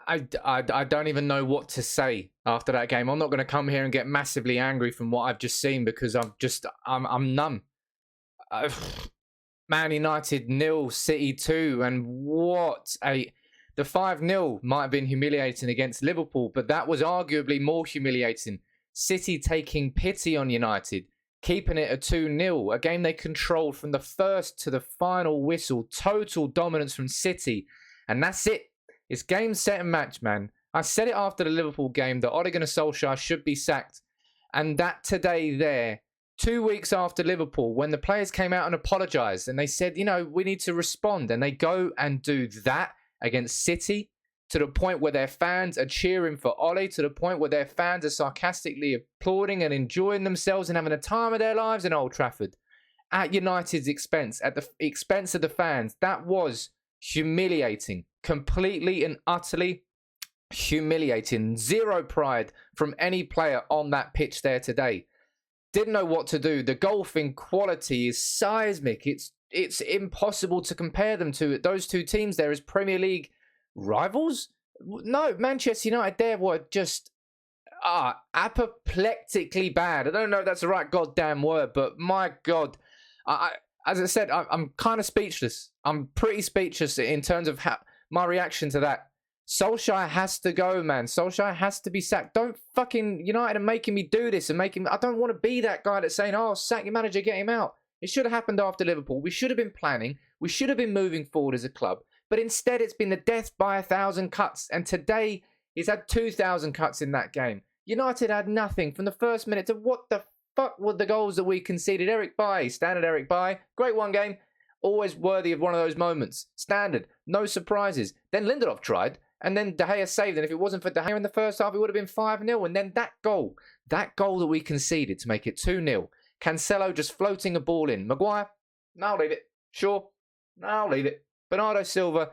I don't even know what to say after that game. I'm not going to come here and get massively angry from what I've just seen because I'm numb. Man United 0, City 2, and the 5-0 might have been humiliating against Liverpool, but that was arguably more humiliating. City taking pity on United, keeping it a 2-0, a game they controlled from the first to the final whistle. Total dominance from City, and that's it. It's game, set, and match, man. I said it after the Liverpool game that Ole Gunnar Solskjaer should be sacked, and that today there, 2 weeks after Liverpool, when the players came out and apologised and they said, we need to respond, and they go and do that against City to the point where their fans are cheering for Ole, to the point where their fans are sarcastically applauding and enjoying themselves and having a time of their lives in Old Trafford at United's expense, at the expense of the fans. That was humiliating, completely and utterly humiliating. Zero pride from any player on that pitch there today. Didn't know what to do. The golfing quality is seismic. It's impossible to compare them to. Those two teams there as Premier League rivals. No, Manchester United there were just apoplectically bad. I don't know if that's the right goddamn word, but my God, as I said, I'm kind of speechless. I'm pretty speechless in terms of my reaction to that. Solskjaer has to go, man. Solskjaer has to be sacked. Don't fucking United are making me do this and making. I don't want to be that guy that's saying, "Oh, sack your manager, get him out." It should have happened after Liverpool. We should have been planning. We should have been moving forward as a club. But instead, it's been the death by 1,000 cuts. And today, he's had 2,000 cuts in that game. United had nothing from the first minute to what the fuck were the goals that we conceded. Eric Bailly, standard Eric Bailly, great one game, always worthy of one of those moments. Standard, no surprises. Then Lindelof tried. And then De Gea saved. And if it wasn't for De Gea in the first half, it would have been 5-0. And then that goal that we conceded to make it 2-0. Cancelo just floating a ball in. Maguire, no, I'll leave it. Sure, no, I'll leave it. Bernardo Silva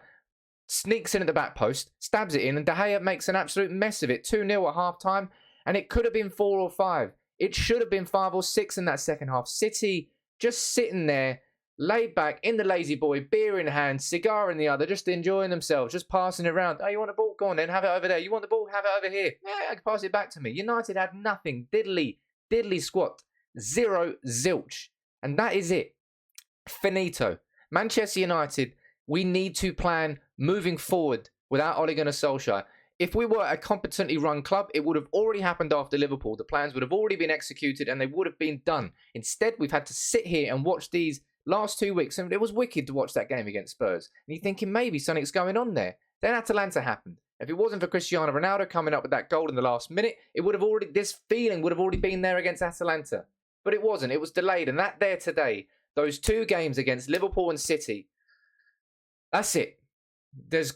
sneaks in at the back post, stabs it in, and De Gea makes an absolute mess of it. 2-0 at half-time. And it could have been 4 or 5. It should have been 5 or 6 in that second half. City just sitting there, laid back in the lazy boy, beer in hand, cigar in the other, just enjoying themselves, just passing it around. Oh, you want the ball? Go on then, have it over there. You want the ball? Have it over here. Yeah, I can pass it back to me. United had nothing. Diddly squat. Zero zilch. And that is it. Finito. Manchester United, we need to plan moving forward without Ole Gunnar Solskjaer. If we were a competently run club, it would have already happened after Liverpool. The plans would have already been executed and they would have been done. Instead, we've had to sit here and watch these last 2 weeks, and it was wicked to watch that game against Spurs. And you're thinking maybe something's going on there. Then Atalanta happened. If it wasn't for Cristiano Ronaldo coming up with that goal in the last minute, this feeling would have already been there against Atalanta. But it wasn't. It was delayed. And that there today, those 2 games against Liverpool and City, that's it.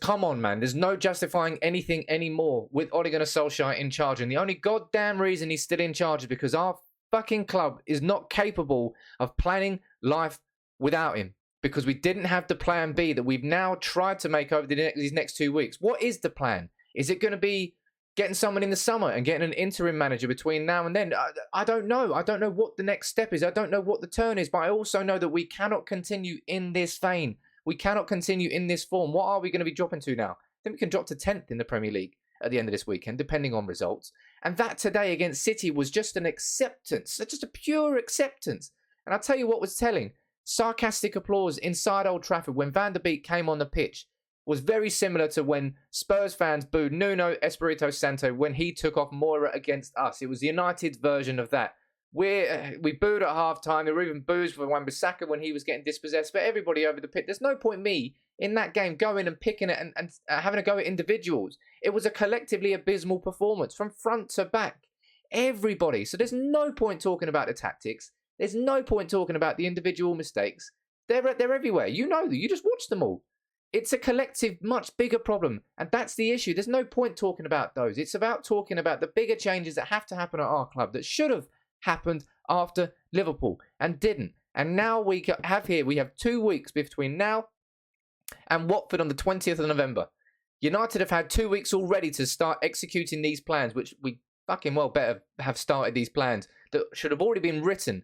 Come on, man. There's no justifying anything anymore with Ole Gunnar Solskjaer in charge. And the only goddamn reason he's still in charge is because our fucking club is not capable of planning life without him, because we didn't have the plan B that we've now tried to make over these next 2 weeks. What is the plan? Is it going to be getting someone in the summer and getting an interim manager between now and then? I don't know. I don't know what the next step is. I don't know what the turn is, but I also know that we cannot continue in this vein. We cannot continue in this form. What are we going to be dropping to now? I think we can drop to 10th in the Premier League at the end of this weekend, depending on results. And that today against City was just an acceptance, just a pure acceptance. And I'll tell you what was telling. Sarcastic applause inside Old Trafford when Van der Beek came on the pitch was very similar to when Spurs fans booed Nuno Espirito Santo when he took off Moira against us. It was United's version of that. We booed at half-time. There were even boos for Wan-Bissaka when he was getting dispossessed. But everybody over the pit, there's no point me in that game going and picking it and having a go at individuals. It was a collectively abysmal performance from front to back. Everybody. So there's no point talking about the tactics. There's no point talking about the individual mistakes. They're everywhere. You know that. You just watch them all. It's a collective, much bigger problem. And that's the issue. There's no point talking about those. It's about talking about the bigger changes that have to happen at our club that should have happened after Liverpool and didn't. And now we have 2 weeks between now and Watford on the 20th of November. United have had 2 weeks already to start executing these plans, which we fucking well better have started these plans that should have already been written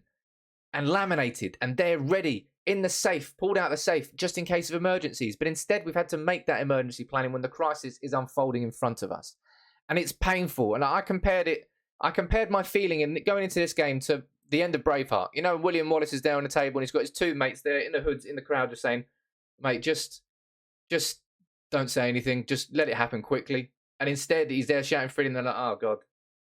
and laminated, and they're ready in the safe, pulled out the safe, just in case of emergencies. But instead, we've had to make that emergency planning when the crisis is unfolding in front of us. And it's painful. And I compared my feeling in going into this game to the end of Braveheart. You know, William Wallace is there on the table and he's got his two mates there in the hoods in the crowd just saying, mate, just don't say anything. Just let it happen quickly. And instead, he's there shouting freedom. They're like, oh, God.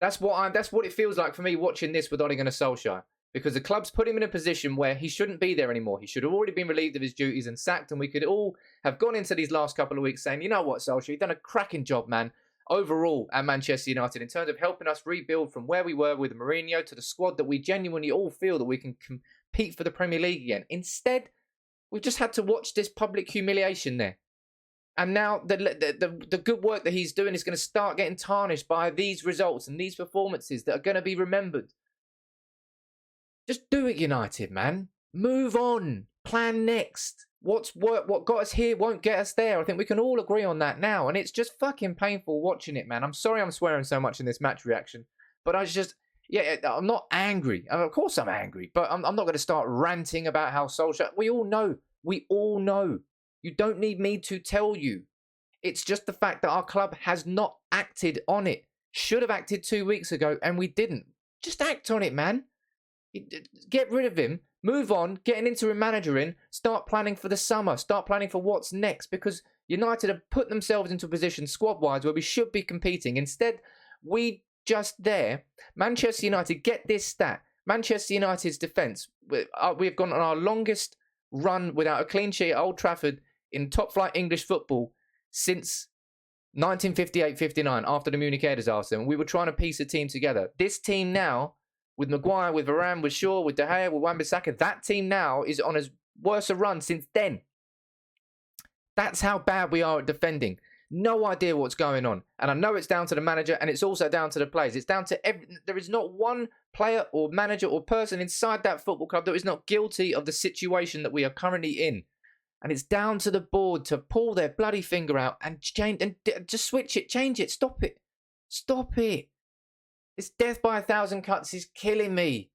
That's what it feels like for me watching this with Ole Gunnar Solskjaer. Because the club's put him in a position where he shouldn't be there anymore. He should have already been relieved of his duties and sacked. And we could all have gone into these last couple of weeks saying, you know what, Solskjaer, you've done a cracking job, man. Overall at Manchester United in terms of helping us rebuild from where we were with Mourinho to the squad that we genuinely all feel that we can compete for the Premier League again. Instead, we've just had to watch this public humiliation there. And now the good work that he's doing is going to start getting tarnished by these results and these performances that are going to be remembered. Just do it, United, man. Move on. Plan next. What got us here won't get us there. I think we can all agree on that now. And it's just fucking painful watching it, man. I'm sorry I'm swearing so much in this match reaction. But I'm not angry. Of course I'm angry. But I'm not going to start ranting about how Solskjaer... We all know. You don't need me to tell you. It's just the fact that our club has not acted on it. Should have acted 2 weeks ago and we didn't. Just act on it, man. Get rid of him. Move on. Get an interim manager in. Start planning for the summer. Start planning for what's next. Because United have put themselves into a position squad-wise where we should be competing. Instead, we just there. Manchester United, get this stat. Manchester United's defence. We've gone on our longest run without a clean sheet at Old Trafford in top-flight English football since 1958-59 after the Munich air disaster. And we were trying to piece a team together. This team now... with Maguire, with Varane, with Shaw, with De Gea, with Wan-Bissaka, that team now is on as worse a run since then. That's how bad we are at defending. No idea what's going on. And I know it's down to the manager and it's also down to the players. It's down to there is not one player or manager or person inside that football club that is not guilty of the situation that we are currently in. And it's down to the board to pull their bloody finger out and change and just switch it, change it, stop it. Stop it. This death by 1,000 cuts is killing me.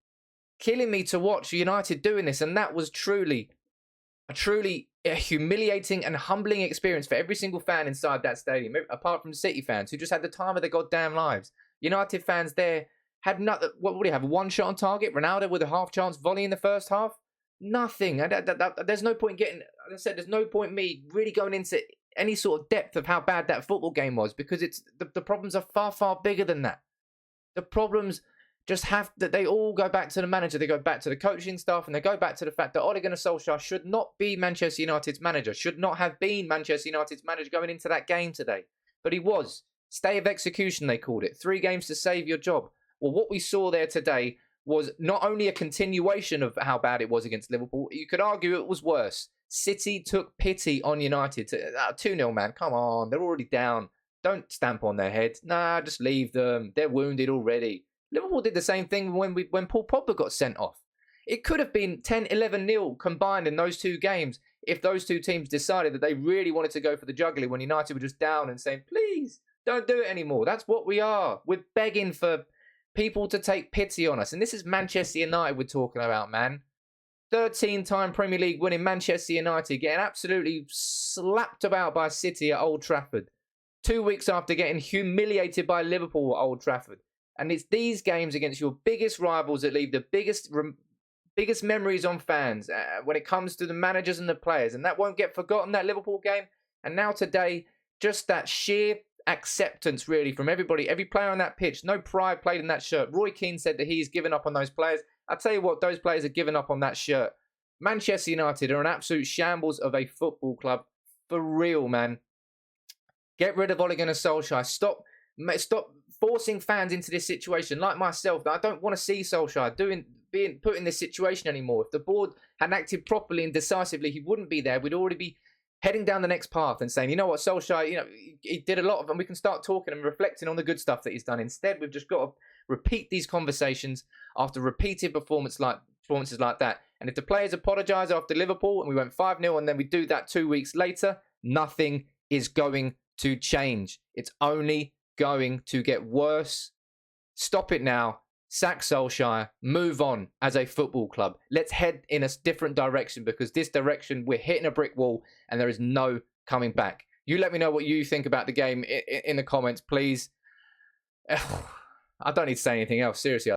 Killing me to watch United doing this. And that was truly a humiliating and humbling experience for every single fan inside that stadium, apart from City fans who just had the time of their goddamn lives. United fans there had nothing. What would he have? One shot on target? Ronaldo with a half-chance volley in the first half? Nothing. There's no point getting... As I said, there's no point me really going into any sort of depth of how bad that football game was because it's the problems are far, far bigger than that. The problems just have that they all go back to the manager, they go back to the coaching staff, and they go back to the fact that Ole Gunnar Solskjaer should not be Manchester United's manager, should not have been Manchester United's manager going into that game today. But he was. Stay of execution, they called it. 3 games to save your job. Well, what we saw there today was not only a continuation of how bad it was against Liverpool, you could argue it was worse. City took pity on United. 2-0, man. Come on. They're already down. Don't stamp on their heads. Nah, just leave them. They're wounded already. Liverpool did the same thing when Paul Pogba got sent off. It could have been 10-11-0 combined in those 2 games if those 2 teams decided that they really wanted to go for the jugular when United were just down and saying, please, don't do it anymore. That's what we are. We're begging for people to take pity on us. And this is Manchester United we're talking about, man. 13-time Premier League winning Manchester United getting absolutely slapped about by City at Old Trafford. 2 weeks after getting humiliated by Liverpool at Old Trafford. And it's these games against your biggest rivals that leave the biggest memories on fans when it comes to the managers and the players. And that won't get forgotten, that Liverpool game. And now today, just that sheer acceptance, really, from everybody, every player on that pitch. No pride played in that shirt. Roy Keane said that he's given up on those players. I'll tell you what, those players are given up on that shirt. Manchester United are an absolute shambles of a football club. For real, man. Get rid of Ole Gunnar Solskjaer. Stop forcing fans into this situation. Like myself, I don't want to see Solskjaer being put in this situation anymore. If the board had acted properly and decisively, he wouldn't be there. We'd already be heading down the next path and saying, you know what, Solskjaer, he did a lot of, and we can start talking and reflecting on the good stuff that he's done. Instead, we've just got to repeat these conversations after repeated performances like that. And if the players apologise after Liverpool and we went 5-0 and then we do that 2 weeks later, nothing is going to change. It's only going to get worse. Stop it now. Sack Solskjaer, move on as a football club. Let's head in a different direction, because this direction, we're hitting a brick wall and there is no coming back. You let me know what you think about the game in the comments, please. I don't need to say anything else, seriously.